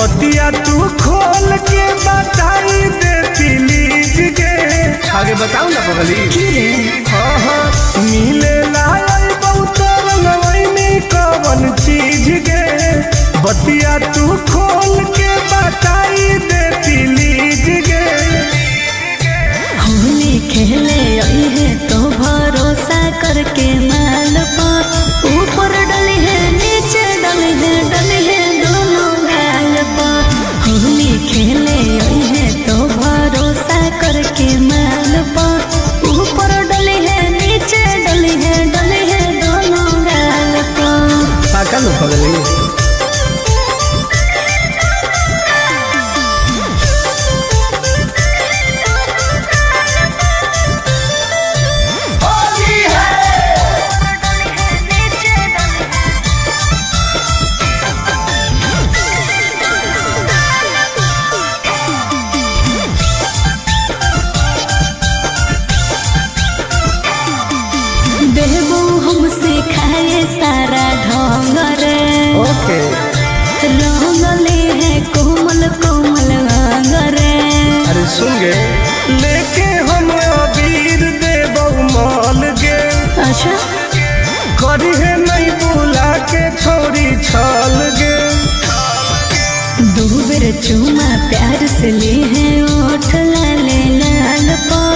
बतिया तू खोल के बताई दे प्लीज के। आगे बताओ ना पगली। मिले लाल बहुत रंगवैनी कवन चीज के, बतिया तू खोल के बताई दे प्लीज के। होली खेले है तो भरोसा करके माल पर ऊपर डली है नीचे डली है दोनों गाल पर। होली खेले है तो भरोसा करके माल पर ऊपर डली है नीचे डली है दोनों गाल पर। पाका लो पगली। देबो हमसे खाए सारा ढंग रे। ओके रंगले है कोमल कोमल अंग रे। अरे सुन गे लेके हम अबीर देबौ माल गे। अच्छा करी है नहीं बुला के छोरी छाल गे। दो बेर चुमा प्यार से ली है ओठ लाले लाल पर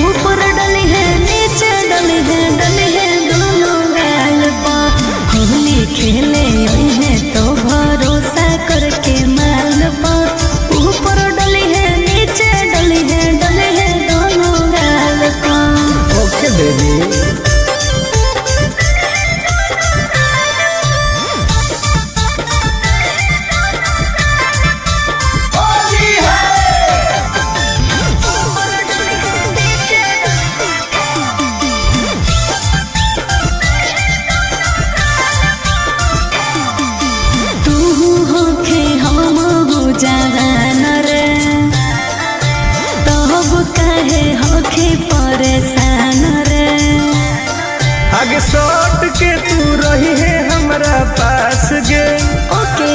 ऊपर डली है नीचे डली है दोनों गाल पर। होली खेले है तो भरोसा करके माल पर ऊपर डली है नीचे डली है दोनों गाल पर। ओके बेबी। परेशान रे आगे सट के तू रही है हमरा पास गे। ओके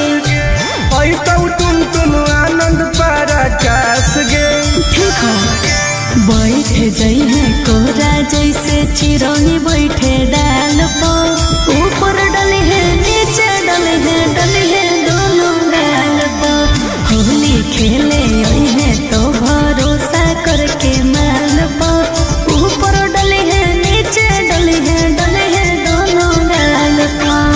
आई तो तुम आनंद पराकाश गे। ठीक है बैठ जाई है कोरा जैसे चिरौनी बैठे डाल पर ऊपर डली है नीचे डली है दोनों गाल पर। होली खेले है तो भरोसा करके माल पर ऊपर डली है नीचे डली है दोनों गाल पर।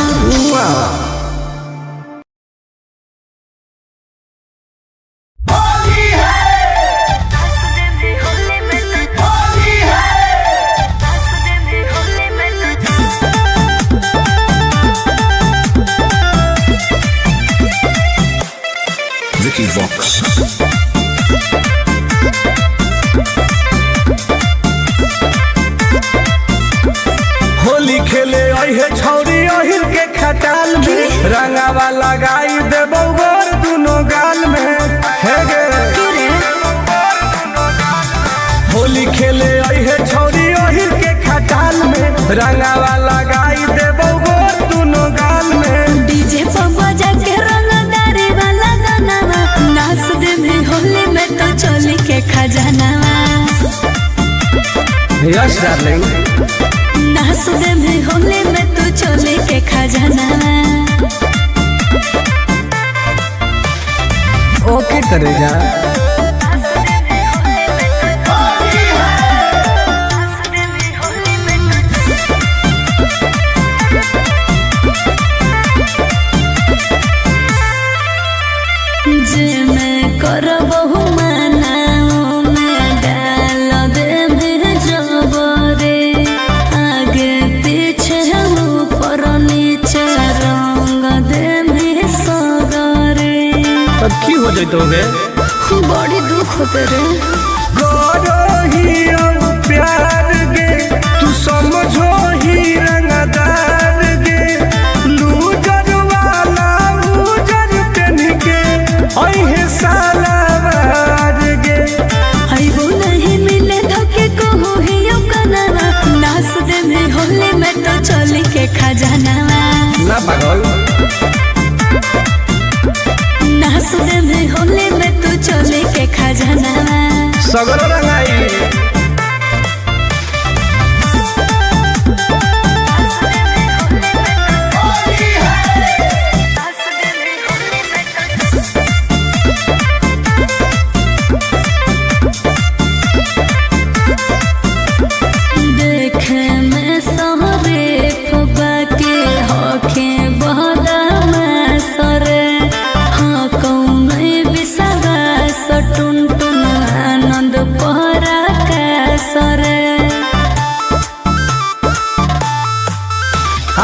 Vicky Vox. होली खेले अहे छौरी अहिर के खटाल में रंगावा लगाई देबौ गोर दुनो गाल में। हे गे होली खेले अहे छौरी अहिर के खटाल में रंगावा लगाई देबौ गोर दुनो गाल में। डीजे पर बजा के रंगदारी वाला गाना नाच दे में होली में तो चोली के खजानावा। Yes darling. नाच दे में होली में तो चोली के खजानावा। ओके करे जा। जे मैं करबहु मनाओ में डाल दे में जबरे आगे पीछे ऊपर नीचे रंग दे में सगरे। तब की हो जाए तो गे बड़ी दुख होते रे। गोरो ही प्यार गे तू समझो ही रंगदार गे। लूजर वाला लूजर पेन के अहे सालावार गे। आइबो नहीं मिले धोखे को हो ही कनावा। नाच दे में होली में तो चोली के खजानावा। ना पागल। नास दे में होली में तू चोली के खजाना सगरो रंगाई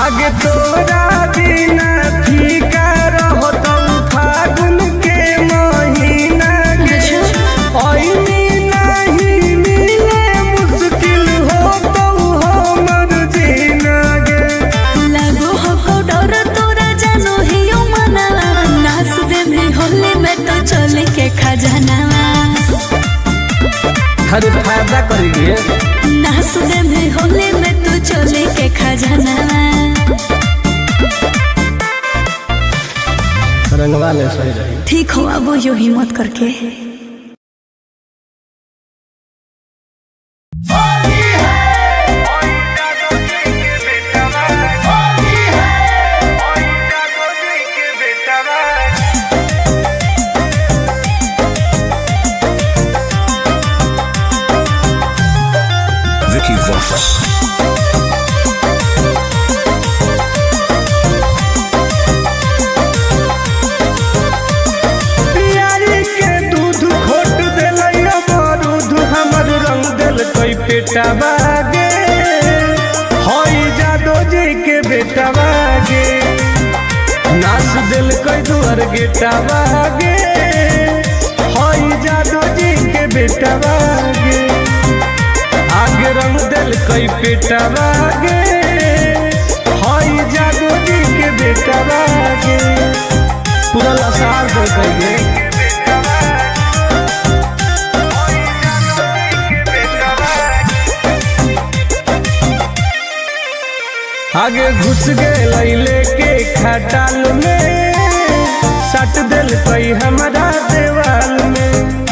आगे तोरा बिना फीका रहो तो फागुन के महीना के ओइनी नहीं मिले मुश्किल हो तो हमर जीना गे लगो हो डर तोरा जानो हियो मना नास दे में होली में तो चोली के खजाना हर फायदा करिए नास दे में होली में तू चोली के खजाना रंगवा ले सही रही। ठीक हो अब यो हिम्मत करके Vicky Vox. बेटा बागे होई जादो जी के बेटा बागे नाच दिल कोई दुआर गेटा बागे होई जादो जी के बेटा बागे आगे रंग दिल कोई बेटा बागे होई जादो जी के बेटा बागे पूरा लसार दे कहिए आगे घुस गए लेके खटाल में सट दिल कई हमारा देवाल में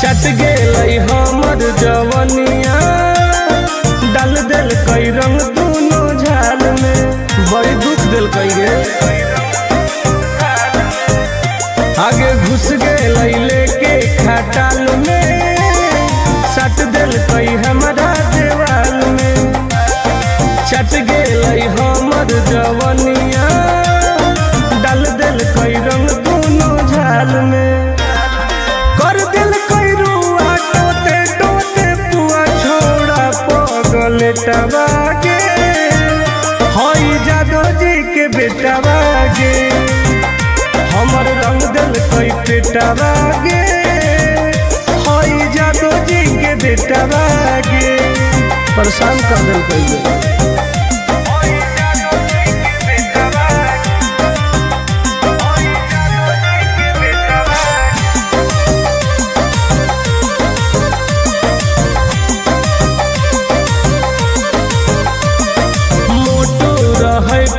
चट गए हमर जवनिया डाल दिल कई रंग दोनों झाल में बड़ी दुख दिल कई गे आगे घुस गए लेके खटाल में सट दिल कई हमारा देवाल में चट गए हमर जवनिया डाल दिल कई रंग दोनों झाल में कर दिल कई रुआ टोते टोते पुआ छोड़ा पगले टबागे होई जादो जी के बेटा बागे हमर रंग दिल कई पेटा बागे होई जादो जी के बेटा बागे परेशान कर दिल कई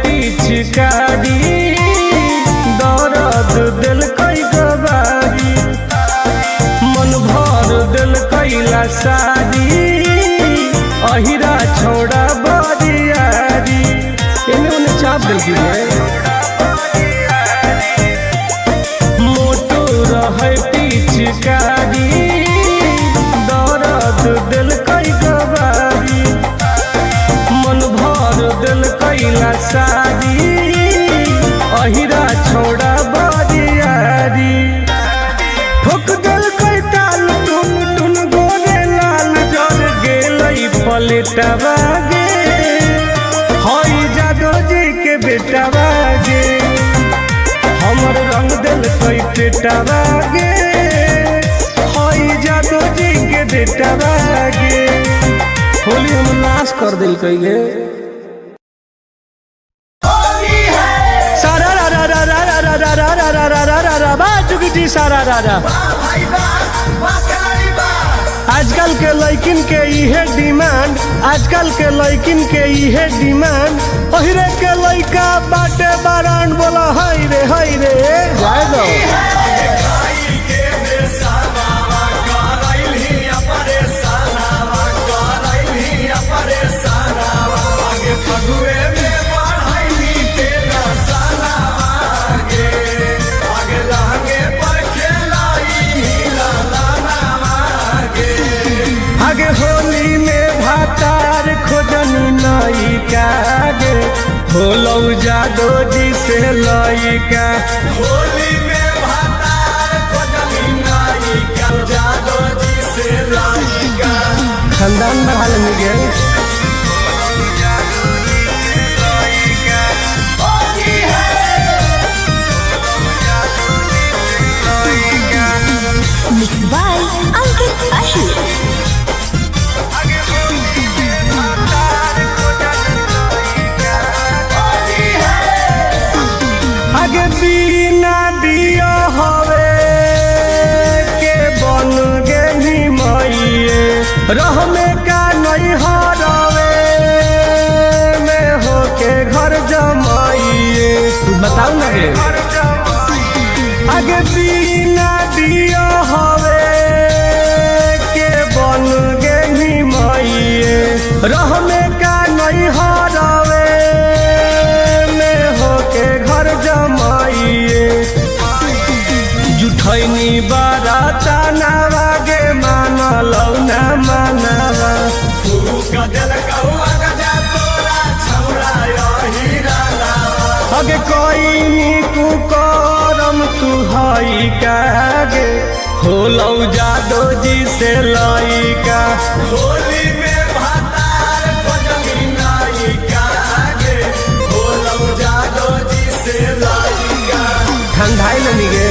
पिचकारी दर्द दिल कई गवारी मन भर दिल कैला सारी अहिरा छोड़ा बरियारी इन्होंने चाप दिल मोटो रहे पिचकारी दर्द दिल कई गवारी मन भर दिल कैला सारी अहिरा छोड़ा बरियारी ठोक दिल कई ताल टुन टुन गोरे लाल जर गेलई पलेटा बागे होई जादो जी के बेटा बागे हमर रंग दिल कई पेटा बागे होई जादो जी के बेटा बागे होली हम नाश कर दिल कई गे सारा रा रा रा रा रा रा रा रा रा रा रा रा भाई बा खिलाड़ी बा आजकल के लड़किन के इहे डिमांड, आजकल के लड़किन के इहे डिमांड। ओहिरे के लड़का बाटे बारान बोला हाय रे जाए दो आगे होली में भातार खोजनी नई का गे होलौ जादो जी से लइका। होली में भातार खोजनी नई का जादो जी से लइका। खानदान बढ़ा लेंगे गे। मिक्स बाय अंकित अहिर। आगे बिना दिया हवे के बन गेली मइए रह में का नहीं हरवे में होके घर जमाइए। बताओ ना गे। आगे बिना दिया हवे के बन गेली मइए रह में का नहीं हरवे में होके घर जमाइए। जुठैनी बाराता नावा गे मानलौ ना मानवा अगे कोई कुकरम तू हई का गे होलौ जादो जी से लइका। होली में भातार खोजनी नइका गे होलौ जादो जी से लइका। ठंडाई लेनी गे।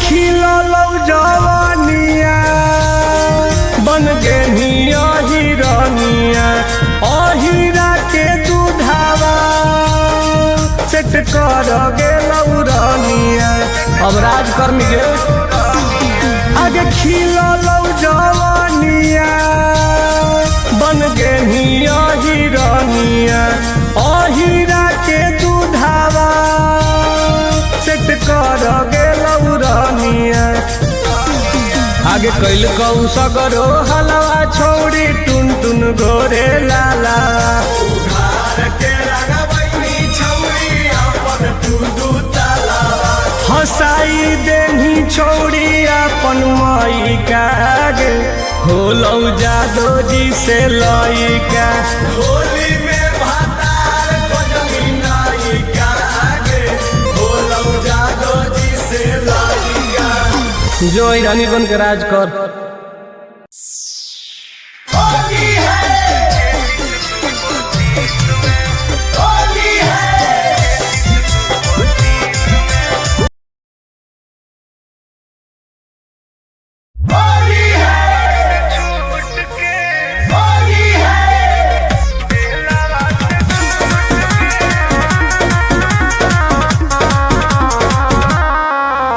खिलौ जवानिया बन गेनिया हिरनिया अहिरा के दूधावा सेट कर गेलौ रनिया। अब राज कर गे। आगे खिलौ जवानिया बन गेनिया हिरनिया अहिरा के दूधावा सेट कर गेलौ रनिया। आगे कैल कौ सगरो हलवा छोड़ी टुन टुन गोरे लाला हसाई देनी छोड़ी अपन मई का गे होलौ जादो जी से लइका। होली में भातार खोजनी नइका गे होलौ जादो जी से लइका। जो रानी बन के राज कर।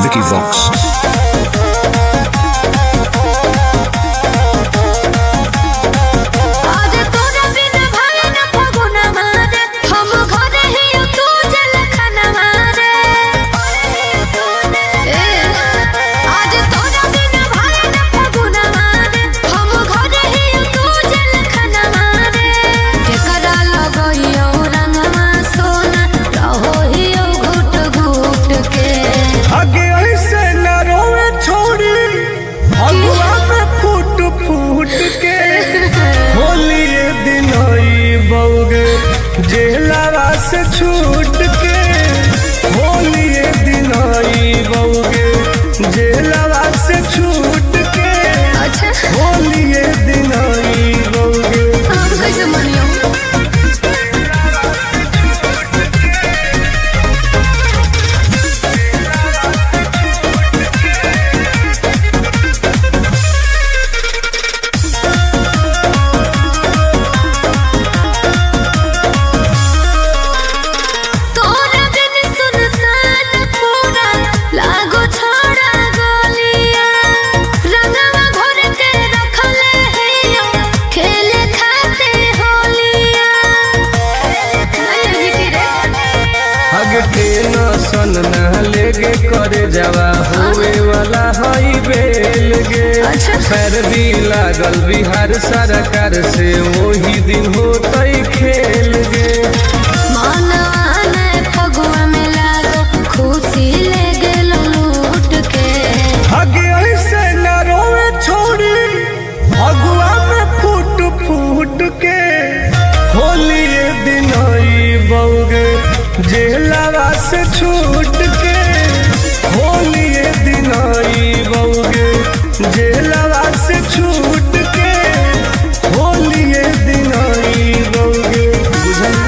Vicky Vox. जेलवा से छूट के होली दिन बउगे जेलवा से छूट के होली दिन बउगे कैसे मनियो आगे टेंशन ना लेगे करे जावा होवे वाला हई बेल गे पैर भी लागल बिहार सरकार से वही दिन होतई खेल गे मनवाने फगुआ में लागो खुशी ले गेलो लूट के आगे ऐसे न रोवे छोड़ी फगुआ में फूट फूट के होली ये दिन आई बउगे जेलवा से छूट के होली ये दिन आई बउगे जेलवा से छूट के होली ये दिन आई बउगे बुझल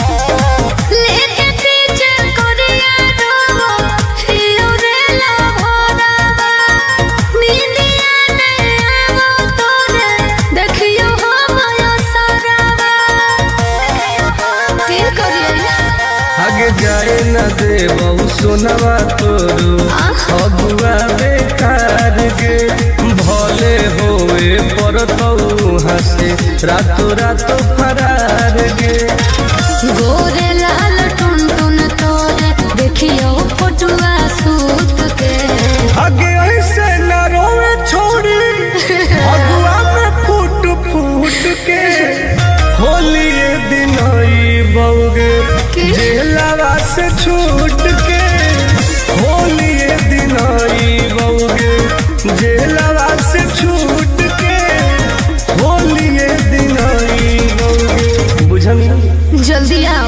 लेके पीछे कोरिया डोबो हियो रे ला भोरावा नींदिया नहीं आवो तोरे देखियो हमयो सरावा फिर करियो आगे जाए न देबऊ सोनवा तोरू फगुआ बेकार गे भले होए परतऊ हंसे रातो रातो फरार गे गोरे लाल टुन टुन तोरे देखियो फोटुआ सूत के आगे ऐसे न रोवे छोड़ी फगुआ में फूट फूट के होली ये दिन आई बउगे जेलवा से छूट के होली ये दिन आई बउगे जेलवा से छूट के होली ये दिन आई बउगे बुझल जल्दी आओ।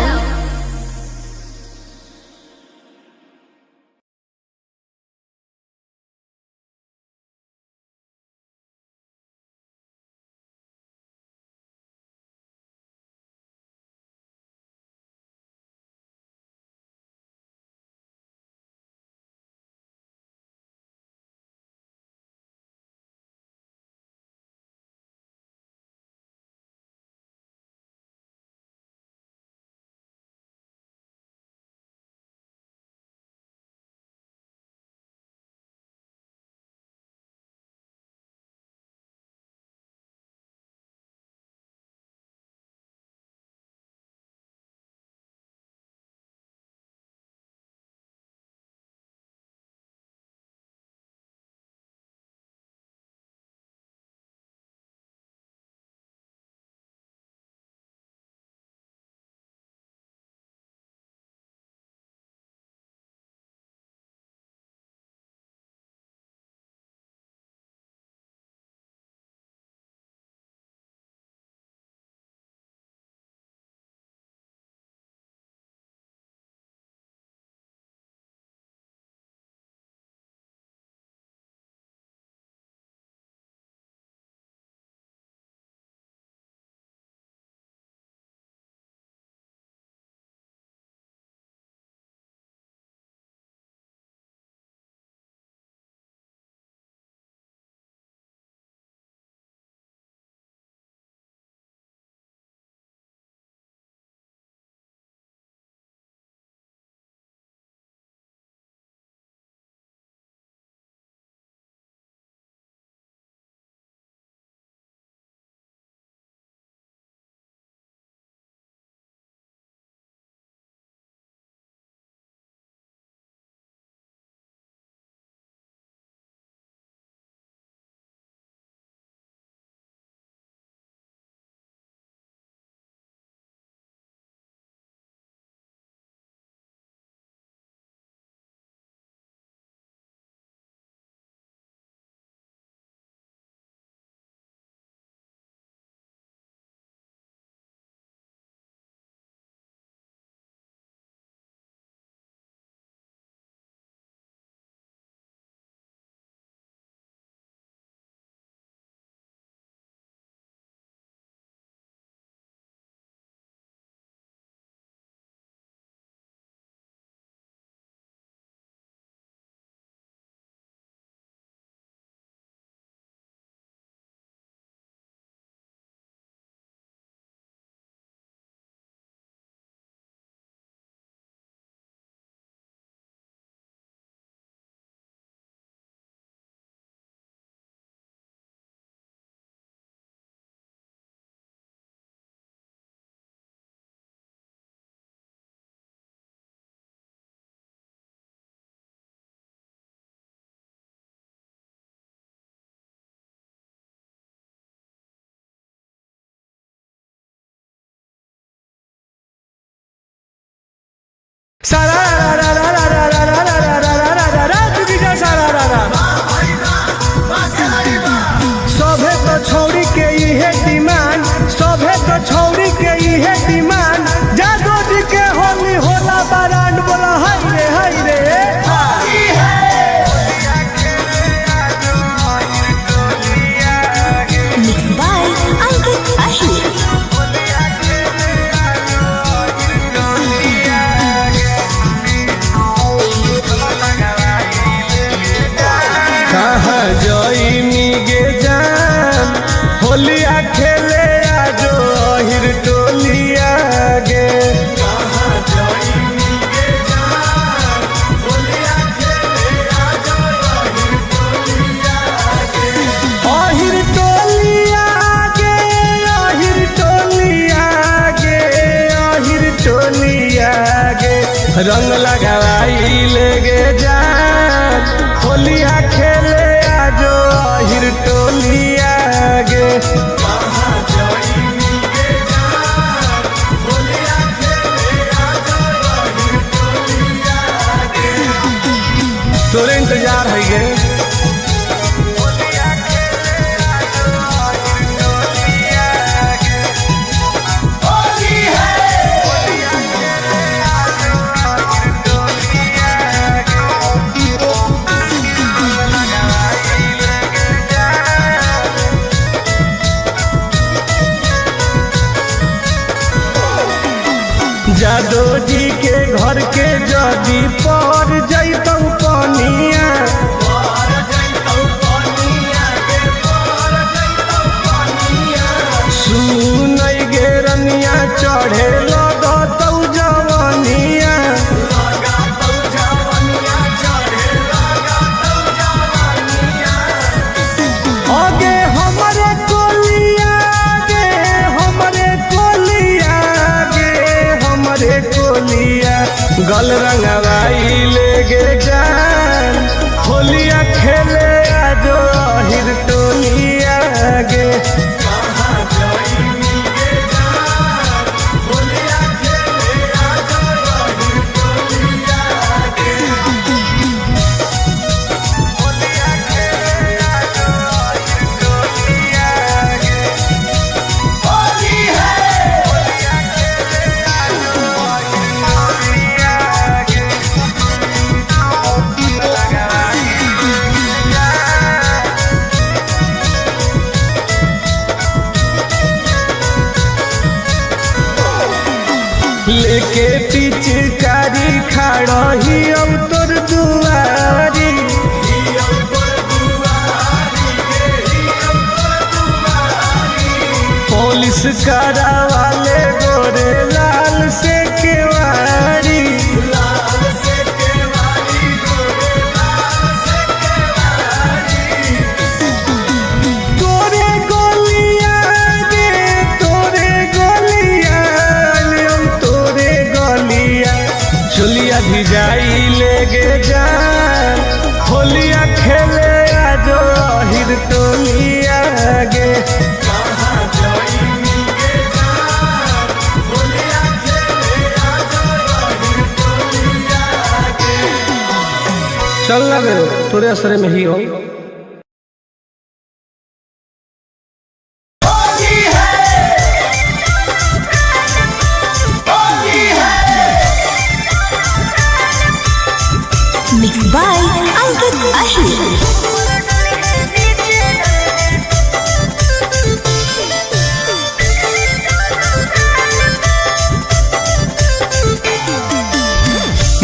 सभे तो छौरी के इहे डिमांड, सभे तो छौरी के इहे डिमांड, जादू जी के होली होला बारांड, बोला हाय रे हाय रे। Mixed by Ankit Ahir. कहाँ जइनी गे जान, होलिया खेले आजो अहिर टोलिया गे। अहिर टोलिया गे, अहिर टोलिया गे, अहिर टोलिया गे, रंग लगाई ले गे जान, होलिया खेले आजो अहिर टोलिया गे। तोरे इंतजार है गे। जादो जी के घर के जदी पर जैतौ पनिया, सुनै गे रनिया चढ़े लगतौ जवनिया। आगे हमरे कोलिया गे, हमरे कोलिया गे, हमरे कोलिया, गल रंगवाई ले गे जान, होलिया खेले आजो अहिर टोलिया गे। लेके पिचकारी खड़ही अब तोर दुआरी, पुलिस करावाले गोरे लाल से केवारी। तोरे गोलिया गे, तोरे गोलिया, हम तोरे गोलिया, चुलिया भिजाई ले गे जान, होलिया खेले आजो अहिर टोलिया गे। चल लगे तोरे असरे में ही हो। Mixed by Ankit Ahir.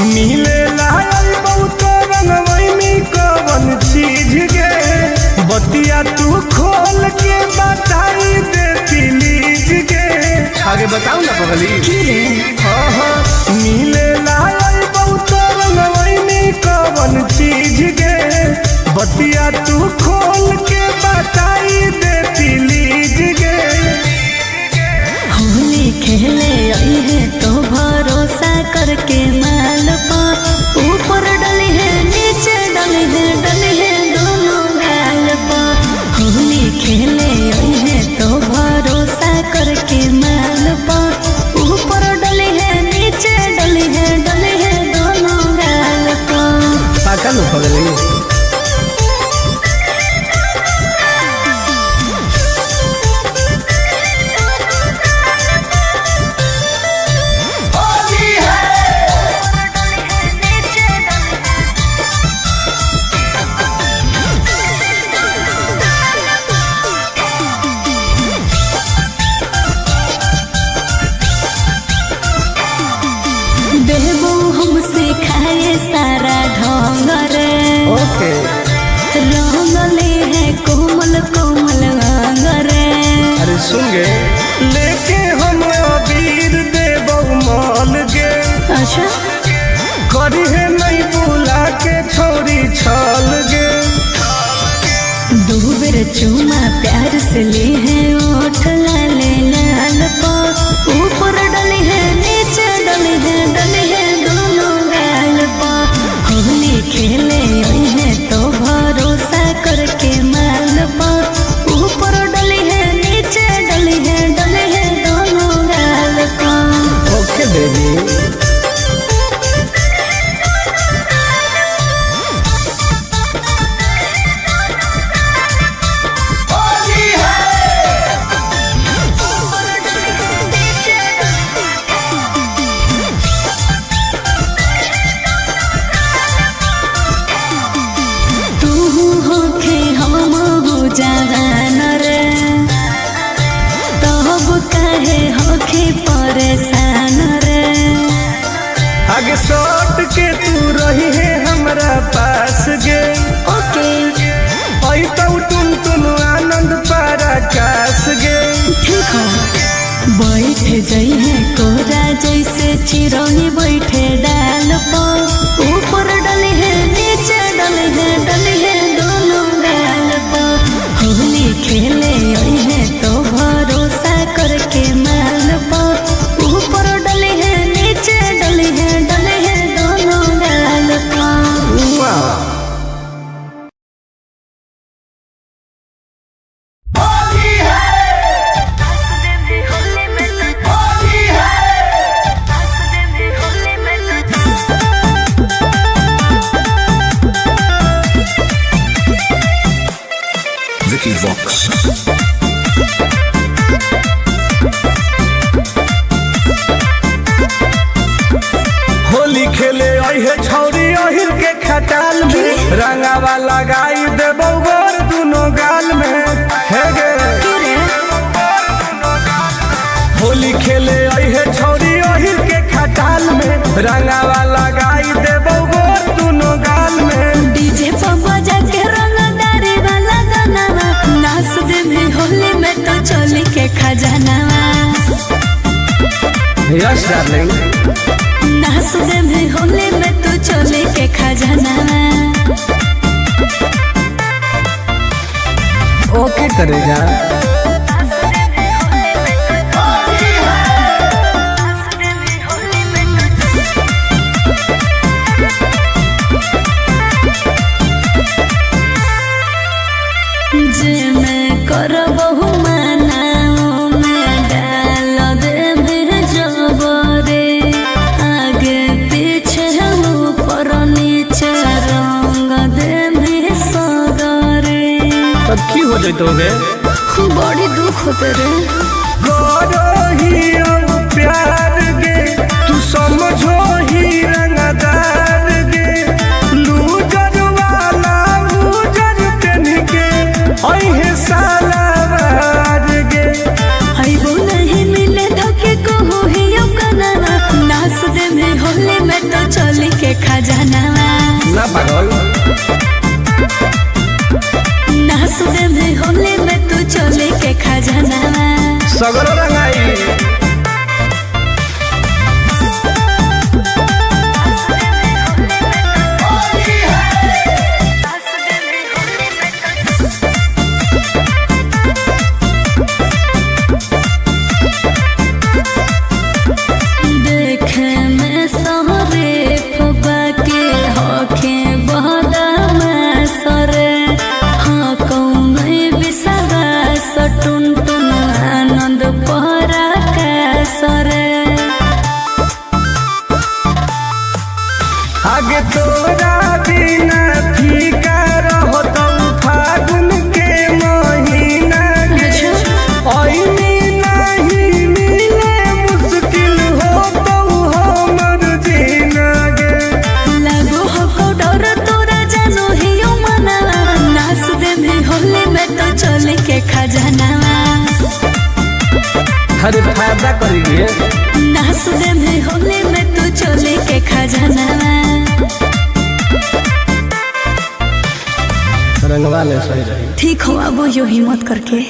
मिले लायल बहुत रंगवैनी कवन चीज गे, बतिया तू खोल के बताई दे प्लीज गे। आगे बताओ ना पगली। हाँ मिले लायल बहुत रंगवैनी कवन चीज गे, बतिया तू खोल के बताई दे प्लीज गे। होली खेले आई है तो भरोसा करके माल पा, ऊपर डली है नीचे डली है दोनों गाल पा। होली खेले आई है तो भरोसा करके माल पा, ऊपर डली है नीचे डली है बेर चूमा प्यार से ले है ओठ लाले लाल पा ऊपर डले है नीचे डले है दोनों गाल पा होली खेले आई है तो भरोसा करके माल पा ऊपर डले है नीचे डले है दोनों गाल पा। ओके बेबी। जवान रे तब कहे होके परेशान रे आगे सट के तू रही है हमरा पास गे ओके आई तो टुन आनंद पराकाश गे ठीक हो बैठ जाई है कोरा जैसे चिरौनी बैठे डाल पर ऊपर डले है नीचे डले है दोनों गाल पर होली खेले आई है तो भरोसा करके माल पर ऊपर डले है नीचे डले है दोनों गाल पर। Vicky Vox. होली खेले आई है छौरी अहिर के खटाल में रंगावा लगाई देबो गोर दुनो गाल में हे गे होली खेले आई है छौरी अहिर के खटाल में रंगावा लगाई देबो गोर दुनो गाल में डीजे पर बजा के रंगदारी वाला गाना नाच दे भी होली में तो चोली के खजानावा यस डार्लिंग। नाच दे भी होली में तो चोली के खजानावा। ओके करेगा। जे मैं करबहु मनाओ में डाल दे भी जबरे आगे पीछे ऊपर नीचे रंग दे भी सगरे। तब की हो जाए बड़ी दुख होते रे करो ही प्यार गे तू समझो ही रंगदार गे लूजर वाला लूजर पेन के अहे सालावार गे आइबो नहीं मिले धोखे को हो ही कनाना नाच दे में होली में तो चोली के खजानावा ना पागल। नाच दे में होली में तो चोली के खजानावा सगरो रंगाई। देखे में सहरे फुबा के होखे बहदा सरे हाँ कौन बिसवा सटुन टुन आनंद पहरा का सरे आगे तोरा बिना फीका रहो तो फागुन के महीना गे ओइनी नहीं मिले मुश्किल हो तो हमर जीना गे लागो हो डर तोरा जानो ही मना नाच दे भी होली में तो चोली के खजानावा अरे फायदा करेंगे। नाच दे भी होली में तो चोली के खजानावा रंगवा ले सही रही। ठीक हो अब यो हिम्मत करके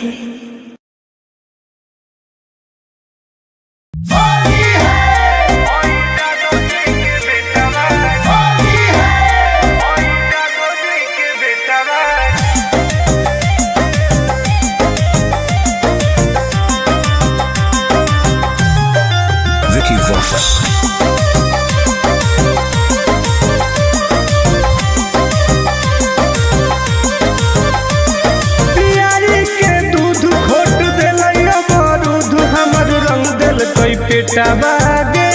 बेटा बागे,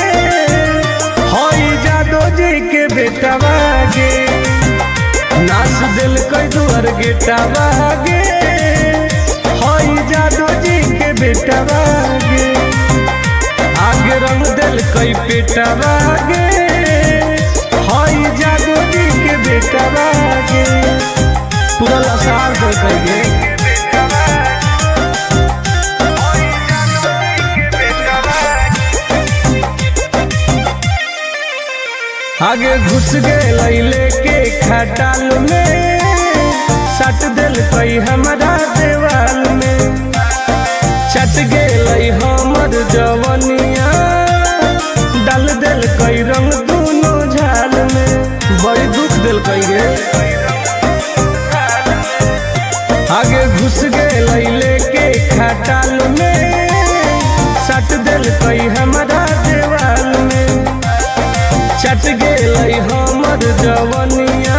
हई जादो जी के बेटा बागे, नाच दिल कई दुआर गेटा बागे, हई जादो जी के बेटा बागे, आगे रंग दिल कई पेटा बागे, हई जादो जी के बेटा बागे, पूरा लसार दिल कई आगे घुस गए लेके खटाल में, सट दिल कई हमारा देवाल में, चट गए हमर जवनिया, डाल दिल कई रंग दोनों झाल में, बड़ी दुख दिल कई गे। आगे घुस गए लेके खटाल में, सट दिल कई हमारा देवाल में, चट गए हमर जवनिया,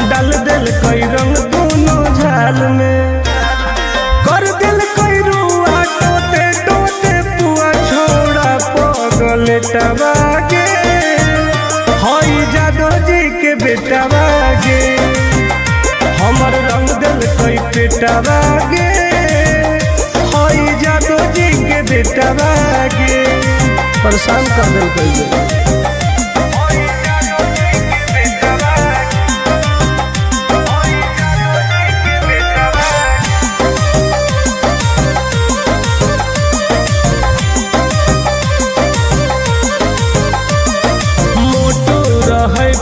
डाल दिल कई रंग दोनों झाल में, कर दिल कई रुआ टोते टोते पुआ छोड़ा पगल टबागे, हई जादो जी के बेटा बागे, हमर रंग दिल कई पेटा बागे, हई जादो जी के बेटा बागे, परेशान कर दिल कई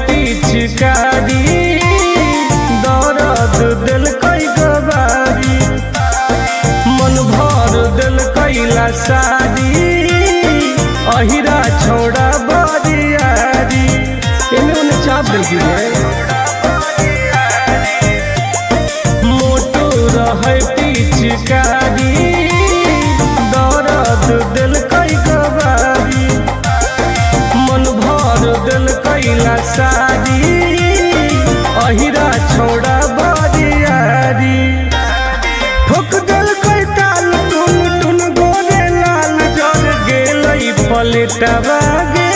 पिचकारी, दर्द दिल कई गवारी, मन भर दिल कैला सारी, अहिरा छोड़ा बरियारी, इन्हें उन्हें चाप दिल की है, मोटो रहे पिचकारी, दर्द दिल कई गवारी, मन भर दिल कैला सारी, अहिरा छोड़ा बरियारी, ठोक दिल कई ताल टुन टुन गोरे लाल, जर गेलई पलेटा बागे,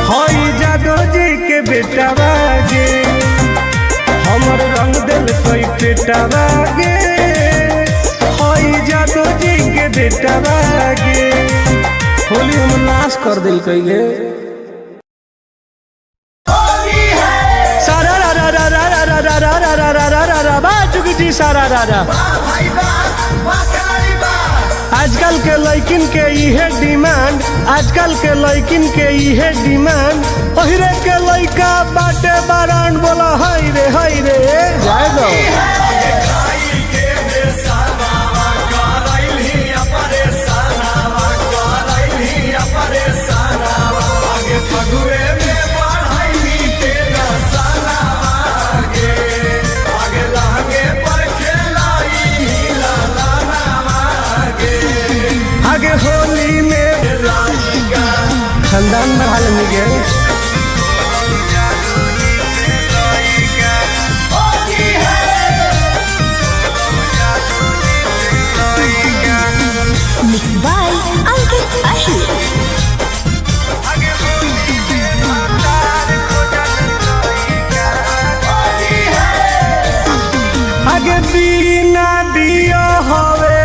हई जादो जी के बेटा बागे, हमर रंग दिल कई पेटा बागे, हई जादो जी के बेटा बागे, होली हम नाश कर दिल कईले। सारा राजा आजकल के लड़किन के इहे डिमांड, आजकल के लड़किन के इहे डिमांड, ओहिरे के लड़का बाटे बारान बोला हाय रे जाए दो। आगे होली में खानदान बढ़ा लेंगे, Mixed by Ankit Ahir. आगे बिना दिया हवे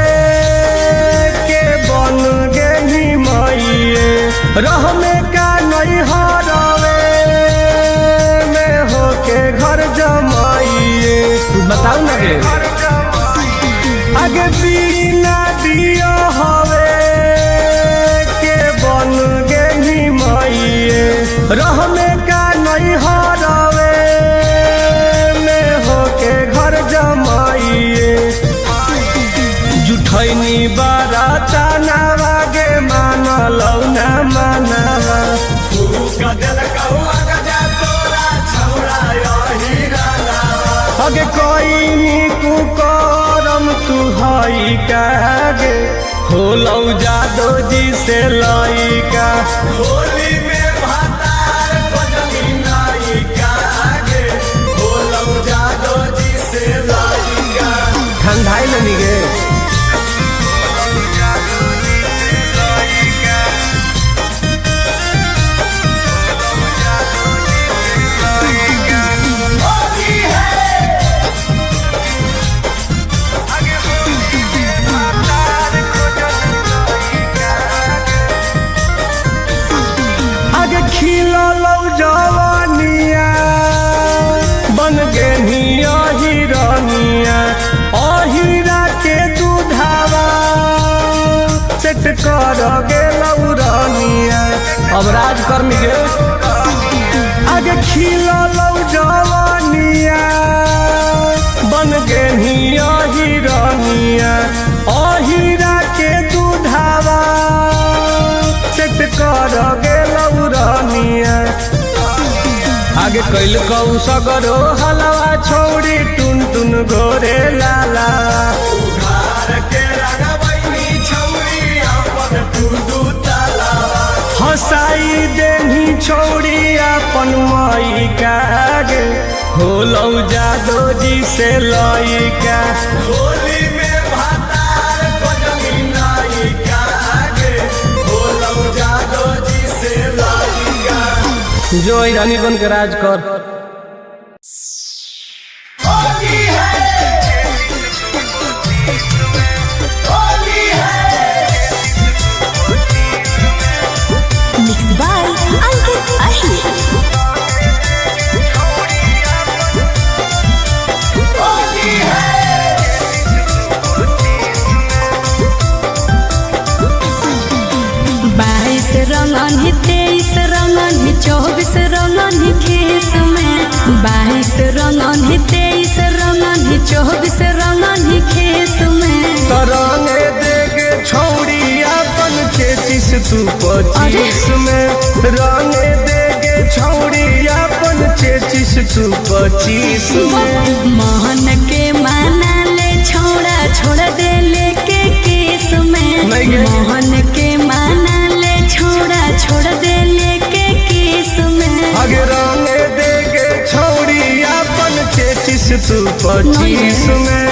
के बन गई मइए, रह में का नहीं हरवे में होके घर जमाइए, बताऊ ना गे। आगे बिना दिया हवे के बन गई मइए, रह में का नहीं हरवे में होके घर जमाइए, जुठैनी बाराता नावा गे मानलौ ना मानवा, अगे कोई कुकरम तू हई कागे, होलौ जादो जी से लइका, होली में भातार खोजली नाई कागे, होलौ जादो जी से लइका, ठंडाई लेनी गे। कर गेलौ रानिया। अब राजकर्मी के आगे खिललौ जवानिया बन गे हिरनिया। अहिरा के दूधावा सेट कर गेलौ रानिया। आगे कैल कौ सगरो हलवा छोड़ी टुन टुन गोरे लाला। हसाई देनी छोड़ी अपन माई कागे होलौ जादो जी से लइका। होली में भातार खोजनी नाई कागे होलौ जादो जी से लइका। जो रानी बन के राज कर। Mixed by Ankit Ahir. बाईस रंगन ही 23 रंगन ही 24 रंगन ही खेस में। 22 रंगन ही 23 रंगन ही 24 रंगन ही खेस में। तरंगे देगे छौड़ी अपन 33 तू 25 में। रंगे देगे छौड़ी अपन 33 तू 25 में। मोहन के माना ले छोड़ा छोड़ दे लेके केस में। मोहन के माना ले छोड़ा छोड़ दे लेके केस में। आगे रंगे देगे छौड़ी अपन 33 तू 25 में।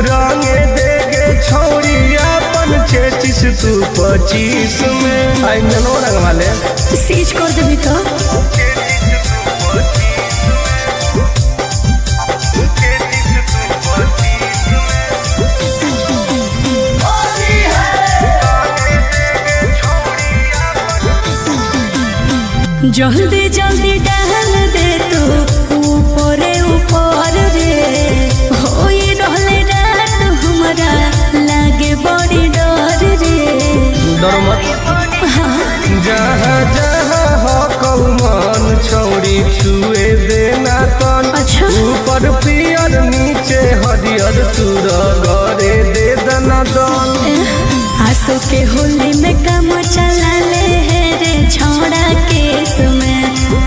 रंगे देगे छौड़ी अपन 33 तू 25 में। आई ननो रंग वाले सीज कर देबी तो जल्दी जल्दी डाल दे तू ऊपर ऊपर रे। होई रहले रात हमरा लागे बड़ी डर रे। डर मत। जहाँ जहाँ हो कौन छौड़ी छुए देना तन। अच्छा। ऊपर पियर नीचे हरियर तूर गरे दे दना दन। आंसू के होली में काम चला ले है रे छोड़ा केस में।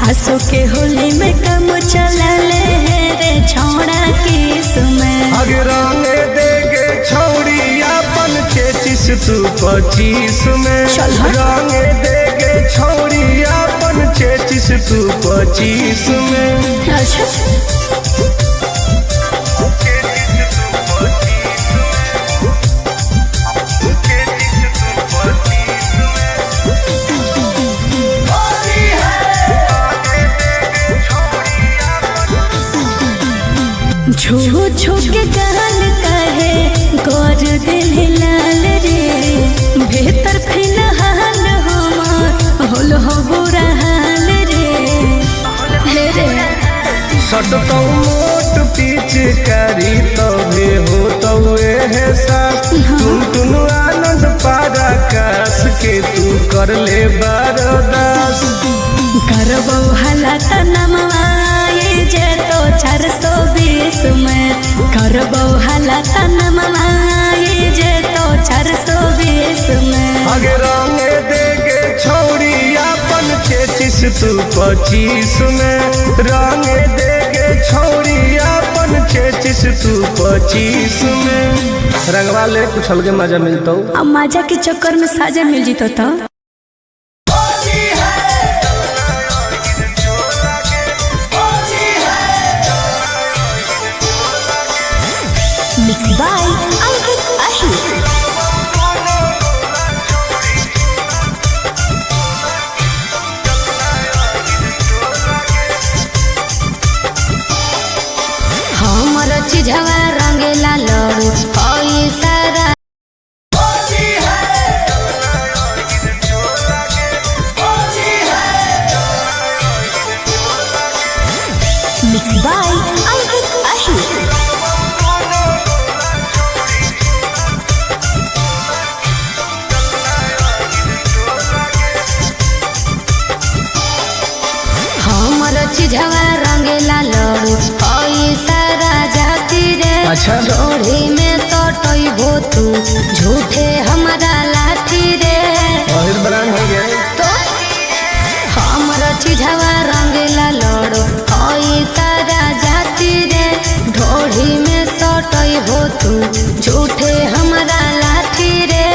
आंसू के होली में काम चला ले है रे छोड़ा केस में। आगे रंगे देगे छौड़ी अपन 33 तू 25 में। चल हट। रंगे देगे छौड़ी अपन 33 तू 25 में। अच्छा छू छू के कान कहे गोर दिल लाल रे। भीतर फिलहाल हमार होल हो बुरा हाल रे। हे रे सटतौ मोट पिचकारी तबे होतौ एहसास। तुम तुनु आनंद पारा कास के तू कर ले बरदास। करबो हालात नमवाए जे तो 420 में। करबो हालात नमवाए जे तो 420 में। आगे रंगे देगे छौड़ी अपन 33 तू 25 में। रंगे देगे छौड़ी अपन 33 तू 25 में। रंगवा ले कुछ अलगे मजा मिलता। अब मजा के चक्कर में साजा मिल जीतो तो Mixed by Ankit Ahir. हमर चिझवा रंगेला लड़ू होई सारा। Mixed by Ankit Ahir. अच्छा जोड़ी में सटइबो तू झूठे हमारा लाठी रे अहिर ब्रांड हो गया तो हमरा चिझवा रंगीला लड़ो हई सारा जाति रे ढोड़ी में सटइबो तू झूठे हमारा लाठी रे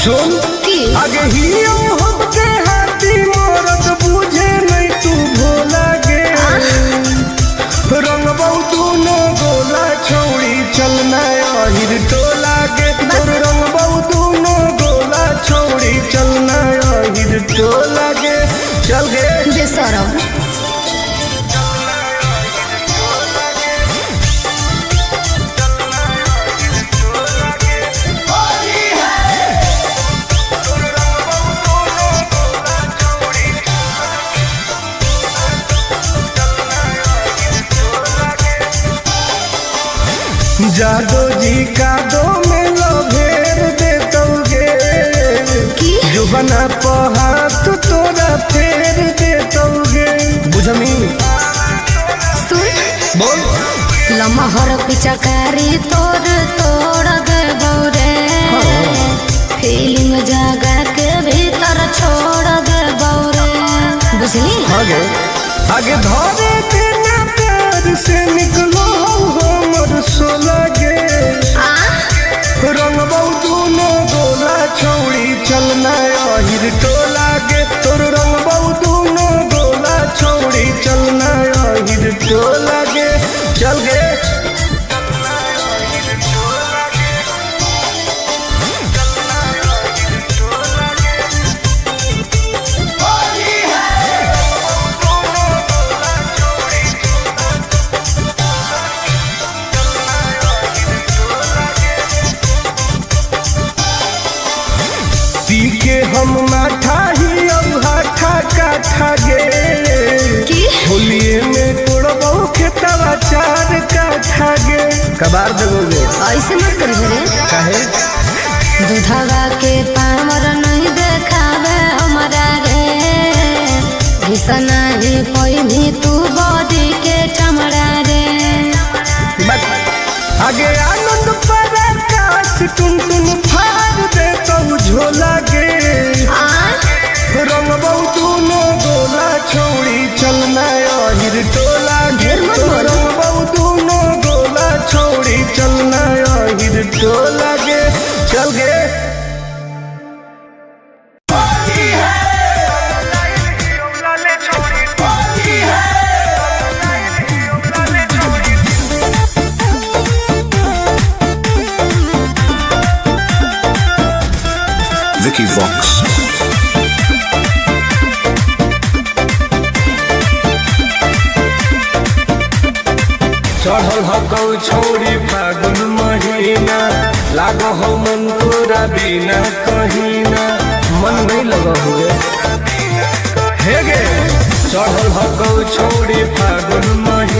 सुन की आगे ही होते हाथी मोरत बुझे नहीं तू भोला गे रंग बहु न गोला छौड़ी चलना अहिर टोला गे तोर रंग बहु न गोला छौड़ी चलना अहिर टोला गे चल गे बेसरम जादो जी का दो में लभेर देतोगे की जुबना पहात तोरा फेर देतोगे बुझमी सुन बोल लमहर पिचकारी तोड़ तोड़ दे बौरे फीलिंग जगा के भीतर छोड़ दे बौरे बुझली आगे धरे देना प्यार से निकलो हमर सोला गे रंग बहु न गोला छौड़ी चलना अहिर टोला गे तोर रंग बहु न गोला छौड़ी चलना अहिर टोला गे चल गे पी के हम माठा ही अब हाठा काठा गे की होलिए में कोड़बो खेतवा चार काठा गे कबार देगोगे ऐसे मत करिए रे काहे दूधवा के पामर नहीं देखावे हमारा रे घिसना ही पहिनी तू बॉडी के चमड़ा रे बट आगे आनंद पराकाश टुन टुन फाड़ दे तो झोला गे रंग बहु न गोला छौड़ी चलना अहिर टोला गे ढेर मत बोलो। रंग बहु न गोला छौड़ी चलना अहिर टोला गे चल गे Vicky Vox. चढ़ल हकौ छौड़ी फागुन महीना लागो हो मन तोरा बिना कहीना मन नहीं लगा हुए हे गे चढ़ल हकौ छौड़ी फागुन महीना